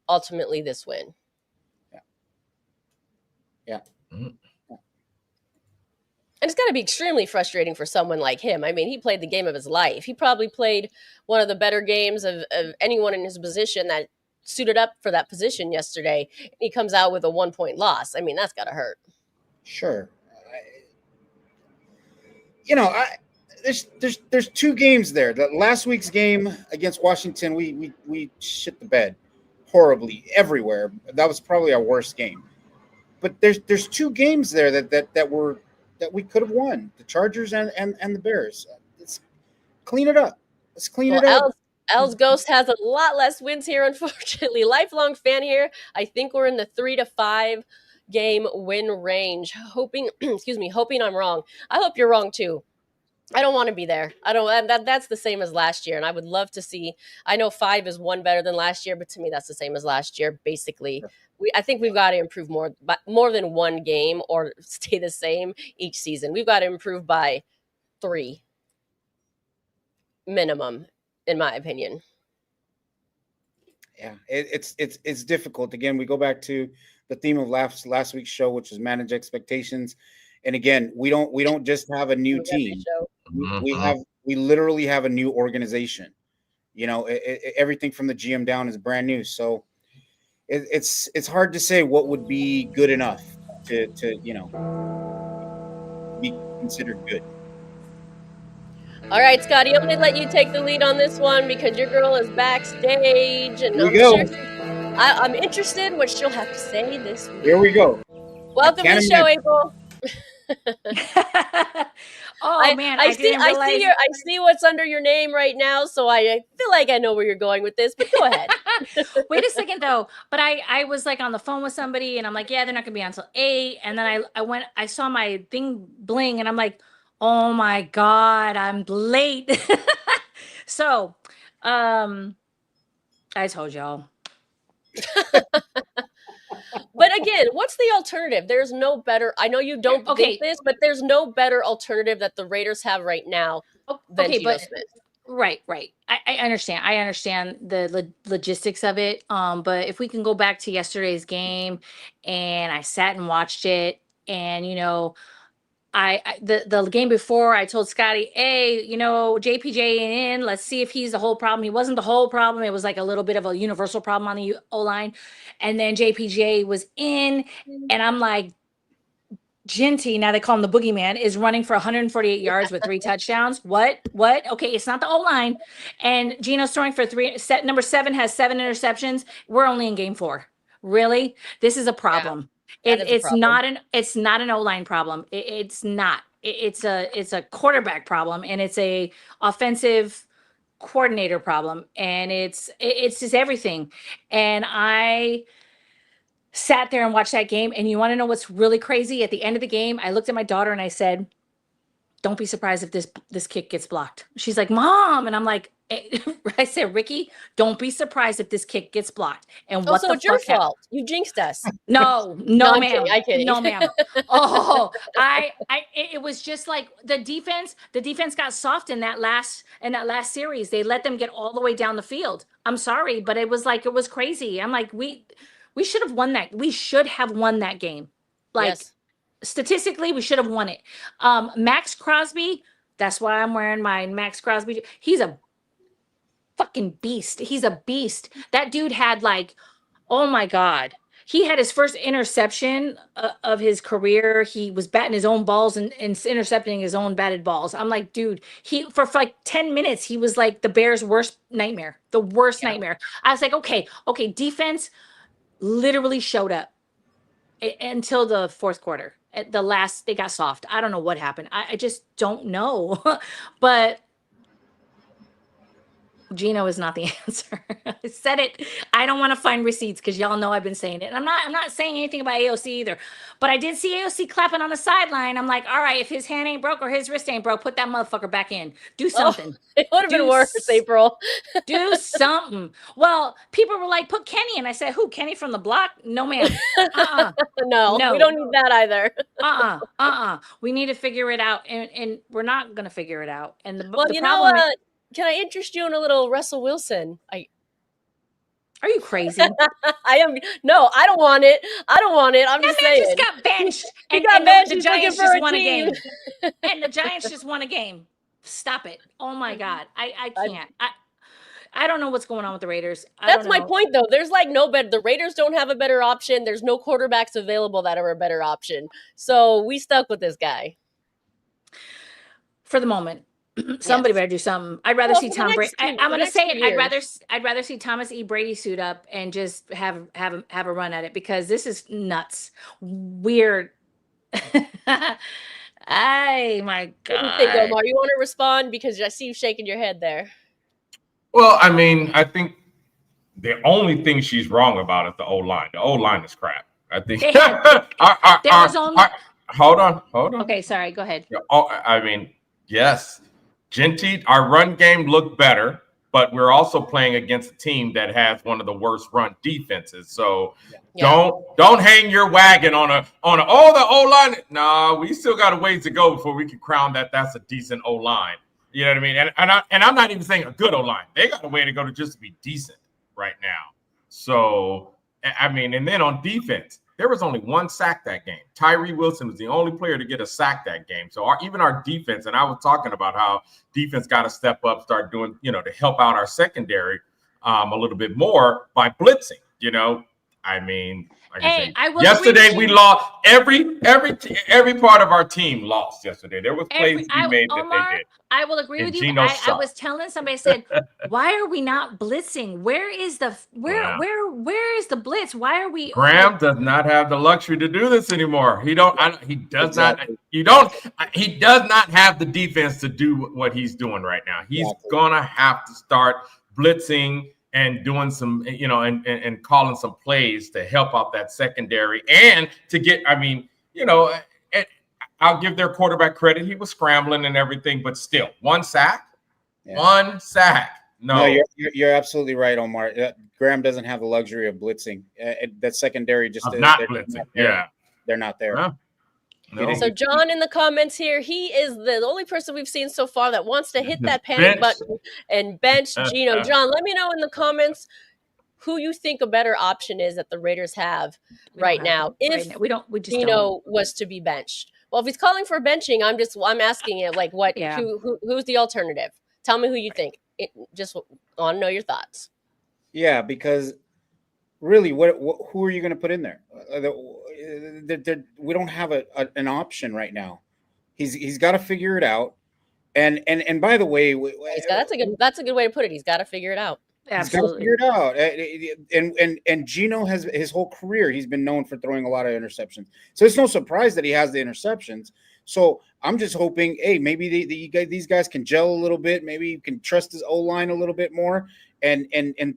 ultimately this win. Yeah. Mm-hmm. And it's got to be extremely frustrating for someone like him. I mean, he played the game of his life. He probably played one of the better games of anyone in his position that suited up for that position yesterday. He comes out with a 1-point loss. I mean, that's got to hurt. Sure. There's 2 games there. The last week's game against Washington, we shit the bed horribly everywhere. That was probably our worst game. But there's 2 games there that we could have won, the Chargers and the Bears. Let's clean it up. It up. L's Ghost has a lot less wins here, unfortunately. Lifelong fan here. I think we're in the 3 to 5 game win range. Hoping, hoping I'm wrong. I hope you're wrong too. I don't want to be there. I don't. That's the same as last year, and I would love to see. I know 5 is one better than last year, but to me, that's the same as last year. Basically, I think we've got to improve more than one game, or stay the same each season. We've got to improve by 3 minimum, in my opinion. Yeah, it's difficult. Again, we go back to the theme of last week's show, which was manage expectations. And again, we don't just have a new team. We literally have a new organization. You know, everything from the GM down is brand new. So it's hard to say what would be good enough to be considered good. All right, Scotty, I'm going to let you take the lead on this one because your girl is backstage, and I'm interested in what she'll have to say this week. Here we go. Welcome to the show, April. Man, I see what's under your name right now, so I feel like I know where you're going with this, but go ahead. Wait a second though. But I was like on the phone with somebody, and I'm like, yeah, they're not gonna be on until 8. And then I saw my thing bling, and I'm like, oh my God, I'm late. So I told y'all. But again, what's the alternative? There's no better. I know you don't think this, but there's no better alternative that the Raiders have right now than Geno Smith. Right. I understand. I understand the logistics of it. But if we can go back to yesterday's game, and I sat and watched it, and the game before, I told Scotty, hey, JPJ ain't in. Let's see if he's the whole problem. He wasn't the whole problem. It was like a little bit of a universal problem on the O-line. And then JPJ was in, and I'm like, Jeanty, now they call him the boogeyman, is running for 148 yards with 3 touchdowns. What? Okay, it's not the O-line. And Geno's throwing for 3. Number 7 has 7 interceptions. We're only in game 4. Really? This is a problem. Yeah, it's not an O-line problem. It's not. It's a quarterback problem, and it's a offensive coordinator problem, and it's just everything. And I sat there and watched that game, and you want to know what's really crazy? At the end of the game, I looked at my daughter and I said, don't be surprised if this kick gets blocked. She's like, Mom. And I'm like, I said, Ricky, don't be surprised if this kick gets blocked. And what it's your fault. You jinxed us. No, ma'am. I'm kidding. No, ma'am. It was just like the defense got soft in that last series. They let them get all the way down the field. I'm sorry, but it was crazy. I'm like, we should have won that. We should have won that game. Statistically, we should have won it. Max Crosby, that's why I'm wearing my Max Crosby. He's a fucking beast. He's a beast. That dude had oh my God. He had his first interception of his career. He was batting his own balls and intercepting his own batted balls. I'm like, dude, for 10 minutes, he was like the Bears' worst nightmare, the worst nightmare. I was like, okay, defense literally showed up until the fourth quarter. At the last, they got soft. I don't know what happened. I just don't know. But Geno is not the answer. I said it. I don't want to find receipts because y'all know I've been saying it. And I'm not saying anything about AOC either. But I did see AOC clapping on the sideline. I'm like, all right, if his hand ain't broke or his wrist ain't broke, put that motherfucker back in. Do something. It would have been worse, April. Do something. Well, people were like, put Kenny. And I said, who? Kenny from the block? No, ma'am. No, we don't need that either. We need to figure it out. And we're not going to figure it out. And the problem is, can I interest you in a little Russell Wilson? Are you crazy? I am. No, I don't want it. I'm just saying. Just got benched. And the Giants just won a game. And the Giants just won a game. Stop it. Oh my God. I can't. I don't know what's going on with the Raiders. That's my point, though. There's no better. The Raiders don't have a better option. There's no quarterbacks available that are a better option. So we stuck with this guy. For the moment. Somebody better do something. I'd rather see Tom Brady. I'm going to say it. I'd rather see Thomas E. Brady suit up and just have a run at it because this is nuts. Weird. My God. What do you think, Omar? You want to respond because I see you shaking your head there. Well, I mean, I think the only thing she's wrong about is the O-line. The O-line is crap. I think They had, there was only. Hold on. Okay, sorry. Go ahead. Oh, I mean, yes, Jeanty, our run game looked better, but we're also playing against a team that has one of the worst run defenses. So don't hang your wagon on the O line. No, we still got a ways to go before we can crown that's a decent O line. You know what I mean? And I'm not even saying a good O line. They got a way to go to just be decent right now. So I mean, and then on defense, there was only one sack that game. Tyree Wilson was the only player to get a sack that game. So even our defense, and I was talking about how defense got to step up, start doing, to help out our secondary a little bit more by blitzing. I mean, yesterday we lost every part of our team lost yesterday. There was plays we made that they did. I will agree with you. I was telling somebody, I said, why are we not blitzing? Where is the blitz? Why are we? Graham does not have the luxury to do this anymore. He does not have the defense to do what he's doing right now. He's gonna have to start blitzing and doing some, and calling some plays to help out that secondary and to get, I'll give their quarterback credit. He was scrambling and everything, but still, one sack. No, you're absolutely right, Omar. Graham doesn't have the luxury of blitzing. That secondary just not blitzing. They're not there. Huh? No. So John in the comments here, he is the only person we've seen so far that wants to hit that panic button and bench Geno. John, let me know in the comments who you think a better option is that the Raiders have right now if Geno was to be benched. Well, if he's calling for benching, I'm asking it like what who's the alternative? Tell me who you think. Just want to know your thoughts. Yeah, because really, who are you going to put in there? We don't have an option right now. He's got to figure it out. And by the way, that's a good way to put it. He's got to figure it out. Absolutely. He's got to figure it out. And Geno has his whole career. He's been known for throwing a lot of interceptions. So it's no surprise that he has the interceptions. So I'm just hoping, hey, maybe these guys can gel a little bit. Maybe you can trust his O-line a little bit more and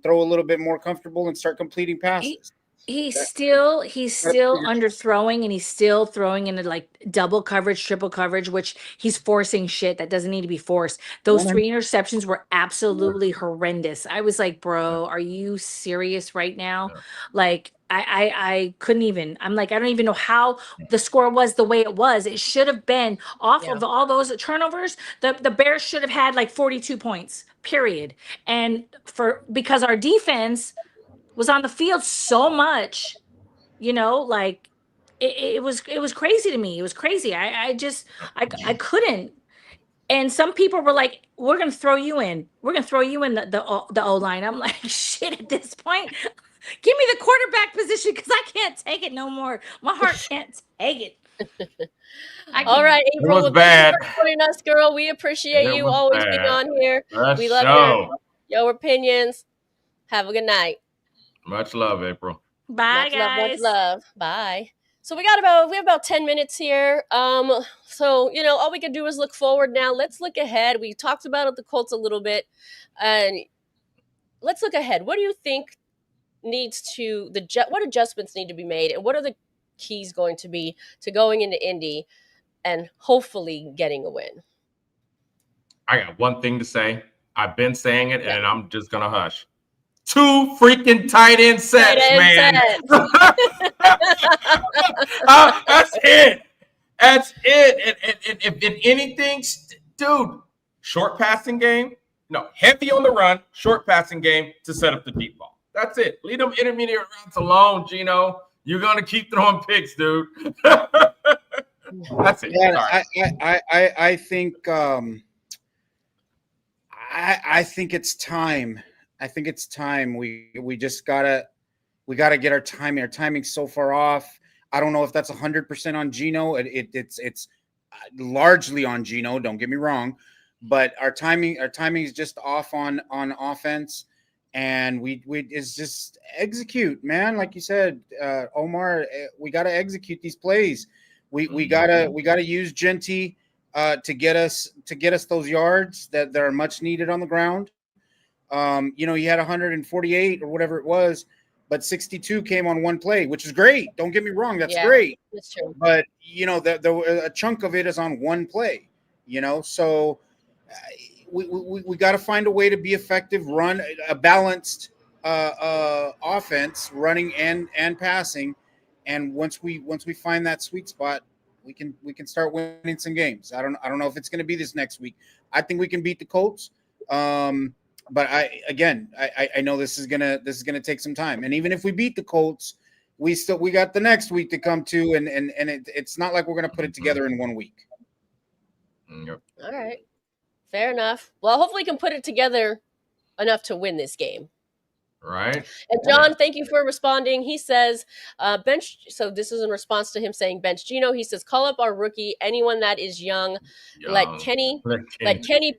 throw a little bit more comfortable and start completing passes. He's still underthrowing, and he's still throwing into like double coverage, triple coverage, which he's forcing shit that doesn't need to be forced. Those 3 interceptions were absolutely horrendous. I was like, bro, are you serious right now? Like, I couldn't even. I'm like, I don't even know how the score was the way it was. It should have been off of all those turnovers. The Bears should have had like 42 points, period. And because our defense was on the field so much, like it was crazy to me. It was crazy. I couldn't. And some people were like, we're going to throw you in. We're going to throw you in the O-line. I'm like, shit, at this point, give me the quarterback position because I can't take it no more. My heart can't take it. All right, April, it was bad. Thank you for joining us, girl. We appreciate you always being on here. We love your opinions. Have a good night. Much love, April. Bye, guys. Much love. Bye. So we have about 10 minutes here. So all we can do is look forward now. Let's look ahead. We talked about the Colts a little bit, and let's look ahead. What do you think what adjustments need to be made, and what are the keys going to be to going into Indy and hopefully getting a win? I got one thing to say. I've been saying it, and I'm just gonna hush. 2 freaking tight end sets, man. That's it. That's it. And if anything, dude, short passing game. No, heavy on the run, short passing game to set up the deep ball. That's it. Leave them intermediate routes alone, Geno. You're gonna keep throwing picks, dude. That's it. Yeah, I think I think it's time. I think it's time. We just gotta get our timing. Our timing's so far off. I don't know if that's 100% on Geno. It's largely on Geno. Don't get me wrong, but our timing is just off on offense, and we is just execute, man. Like you said, Omar, we gotta execute these plays. We gotta use Jeanty to get us those yards that are much needed on the ground. He had 148 or whatever it was. but 62 came on one play, which is great. Don't get me wrong, that's Yeah, great. that's true. But a chunk of it is on one play. So we got to find a way to be effective, run a balanced offense, running and passing. And once we find that sweet spot, we can start winning some games. I don't know if it's going to be this next week. I think we can beat the Colts. But I know this is gonna take some time. And even if we beat the Colts, we got the next week to come to, and it's not like we're gonna put it together in 1 week. Yep. All right, fair enough. Well, hopefully, we can put it together enough to win this game. Right. And John, thank you for responding. He says, bench. So this is in response to him saying bench Gino. He says, call up our rookie, anyone that is young. Let Kenny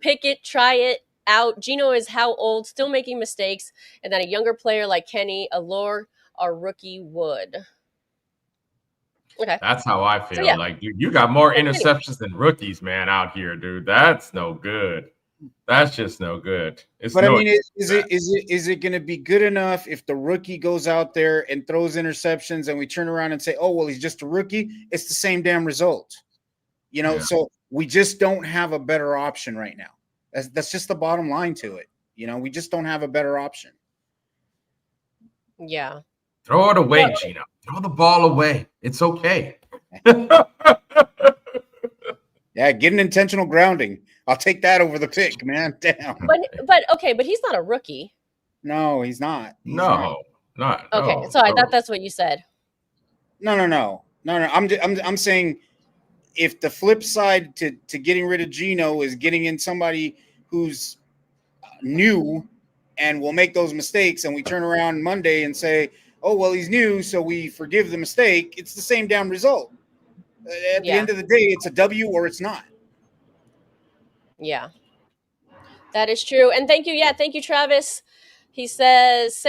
Pickett try it out. Gino is how old, still making mistakes, and then a younger player like Kenny allure our rookie would. Okay, that's how I feel. So, yeah. Like, dude, you got more interceptions than rookies, man, out here, dude. That's no good. That's just no good. But I mean, is it going to be good enough if the rookie goes out there and throws interceptions, and we turn around and say, "Oh, well, he's just a rookie"? It's the same damn result, So we just don't have a better option right now. That's just the bottom line to it. We just don't have a better option. Yeah. Throw it away, Gino. Throw the ball away. It's okay. Yeah, get an intentional grounding. I'll take that over the pick, man. Damn. But he's not a rookie. No, he's not. Not. Okay, no, so I thought that's what you said. No. I'm saying if the flip side to getting rid of Gino is getting in somebody who's new and will make those mistakes, and we turn around Monday and say, "Oh, well, he's new, so we forgive the mistake," it's the same damn result. At the end of the day, it's a W or it's not. Yeah, that is true. And thank you. Yeah, thank you, Travis. He says,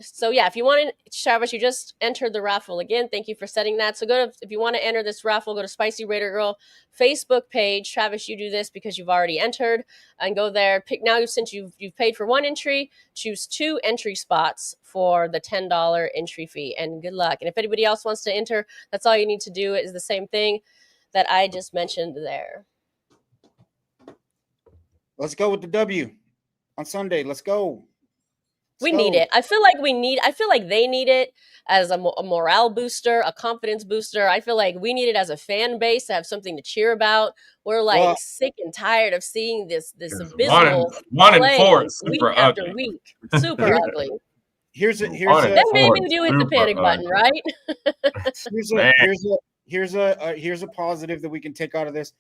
so yeah, if you want to, Travis, you just entered the raffle again. Thank you for setting that. So if you want to enter this raffle, go to Spicy Raider Girl Facebook page. Travis, you do this because you've already entered, and go there. Pick now, since you've paid for one entry, choose 2 entry spots for the $10 entry fee, and good luck. And if anybody else wants to enter, that's all you need to do. Is the same thing that I just mentioned there. Let's go with the W on Sunday. Let's go. We need it. I feel like they need it as a morale booster, a confidence booster. I feel like we need it as a fan base to have something to cheer about. We're sick and tired of seeing this abysmal play week after week. Super ugly. Here's then maybe do hit the panic button, right? here's a positive that we can take out of this.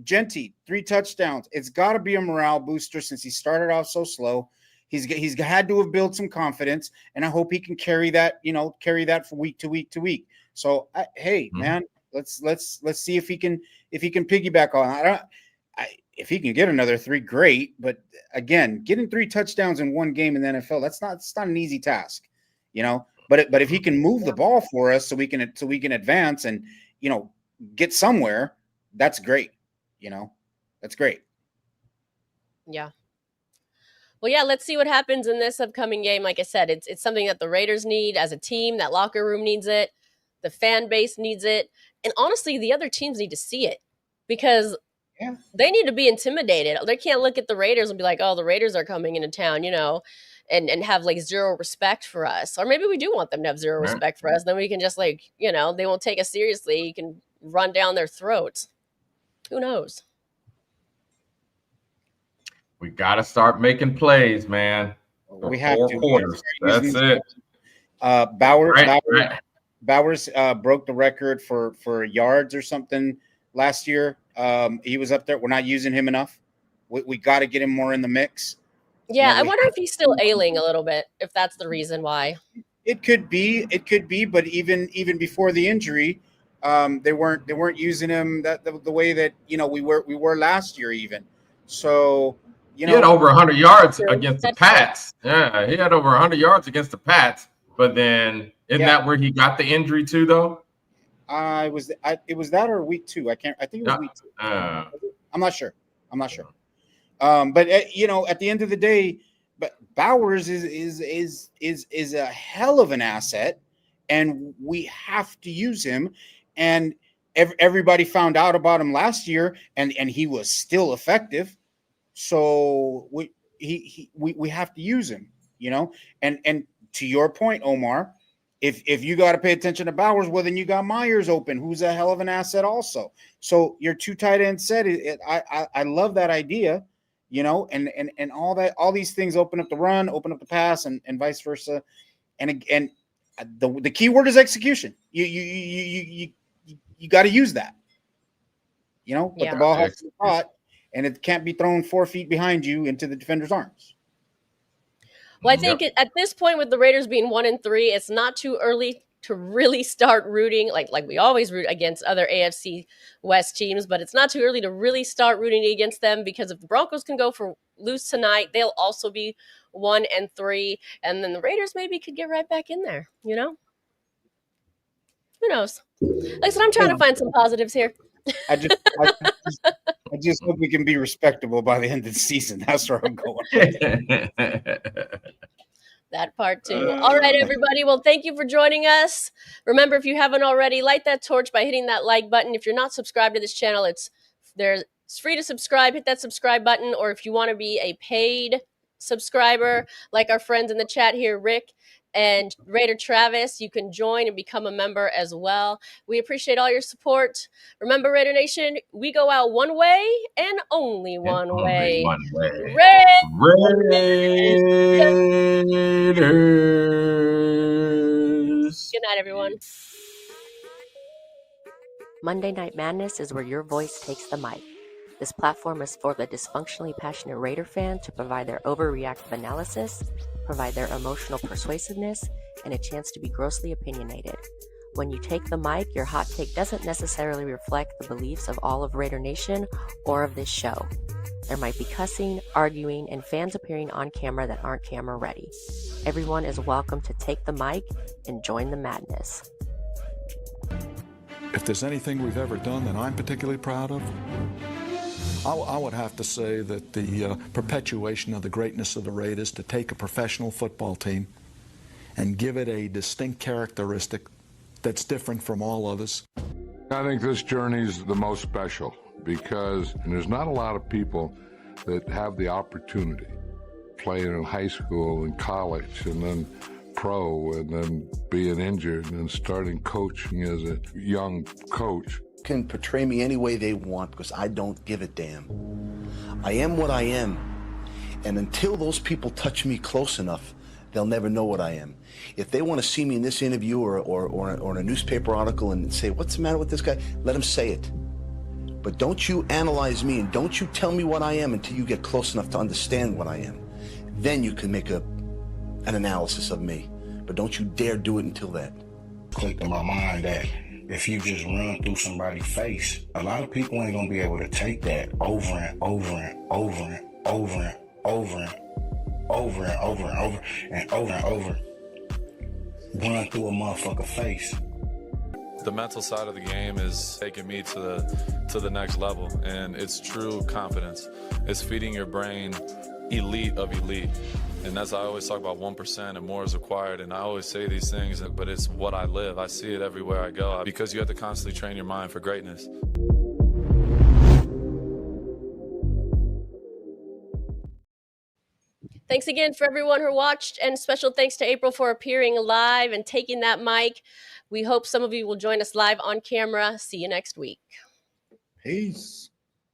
Jeanty, 3 touchdowns. It's got to be a morale booster since he started off so slow. He's had to have built some confidence, and I hope he can carry that from week to week to week. So, man, let's see if he can piggyback on. If he can get another 3, great. But again, getting 3 touchdowns in one game in the NFL, it's not an easy task, But if he can move the ball for us, so we can advance and get somewhere, that's great. That's great. Yeah. Well, yeah, let's see what happens in this upcoming game. Like I said, it's something that the Raiders need as a team. That locker room needs it. The fan base needs it. And honestly, the other teams need to see it because they need to be intimidated. They can't look at the Raiders and be like, oh, the Raiders are coming into town, and have like zero respect for us. Or maybe we do want them to have zero respect for us. Then we can just they won't take us seriously. You can run down their throats. Who knows? We got to start making plays, man. We have to. Quarters. That's it. Bowers broke the record for yards or something last year. He was up there. We're not using him enough. We got to get him more in the mix. Yeah, I wonder if he's still ailing a little bit, if that's the reason why. It could be, but even before the injury, they weren't using him the way that we were last year even. So he had over 100 yards against the Pats. Yeah, he had over 100 yards against the Pats. But then isn't that where he got the injury too, though? It was that or week 2. I think it was week 2. I'm not sure. But at the end of the day, But Bowers is a hell of an asset, and we have to use him. And everybody found out about him last year, and he was still effective. So we have to use him, you know. And to your point, Omar, if you got to pay attention to Bowers, well, then you got Myers open, who's a hell of an asset also. So your two tight end set, I love that idea, you know, and all these things open up the run, open up the pass, and vice versa. And the key word is execution. You got to use that, you know, but the ball has to be caught, and it can't be thrown 4 feet behind you into the defender's arms. Well, I think at this point, with the Raiders being 1-3, it's not too early to really start rooting, like we always root against other AFC West teams, but it's not too early to really start rooting against them, because if the Broncos can go for lose tonight, they'll also be 1-3, and then the Raiders maybe could get right back in there, you know? Who knows? Like I said, I'm trying to find some positives here. I just hope we can be respectable by the end of the season. That's where I'm going. That part too. All right, everybody. Well, thank you for joining us. Remember, if you haven't already, light that torch by hitting that like button. If you're not subscribed to this channel, it's free to subscribe. Hit that subscribe button. Or if you want to be a paid subscriber, like our friends in the chat here, Rick and Raider Travis, you can join and become a member as well. We appreciate all your support. Remember, Raider Nation, we go out one way and only one way. Raiders. Good night, everyone. Monday Night Madness is where your voice takes the mic. This platform is for the dysfunctionally passionate Raider fan to provide their overreactive analysis, provide their emotional persuasiveness, and a chance to be grossly opinionated. When you take the mic, your hot take doesn't necessarily reflect the beliefs of all of Raider Nation or of this show. There might be cussing, arguing, and fans appearing on camera that aren't camera ready. Everyone is welcome to take the mic and join the madness. If there's anything we've ever done that I'm particularly proud of, I would have to say that the perpetuation of the greatness of the Raiders, to take a professional football team and give it a distinct characteristic that's different from all others. I think this journey is the most special because there's not a lot of people that have the opportunity playing in high school and college and then pro and then being injured and then starting coaching as a young coach. Can portray me any way they want because I don't give a damn. I am what I am, and until those people touch me close enough, they'll never know what I am. If they want to see me in this interview or in a newspaper article and say, what's the matter with this guy? Let them say it. But don't you analyze me and don't you tell me what I am until you get close enough to understand what I am. Then you can make an analysis of me. But don't you dare do it until then. Clicked in my mind that if you just run through somebody's face, a lot of people ain't gonna be able to take that over and over and over and over and over and over and over and over and over and over. Run through a motherfucker face. The mental side of the game is taking me to the next level, and it's true confidence. It's feeding your brain elite of elite. And as I always talk about, 1% and more is required, and I always say these things, but it's what I live. I see it everywhere I go because you have to constantly train your mind for greatness. Thanks again for everyone who watched, and special thanks to April for appearing live and taking that mic. We hope some of you will join us live on camera. See you next week. Peace.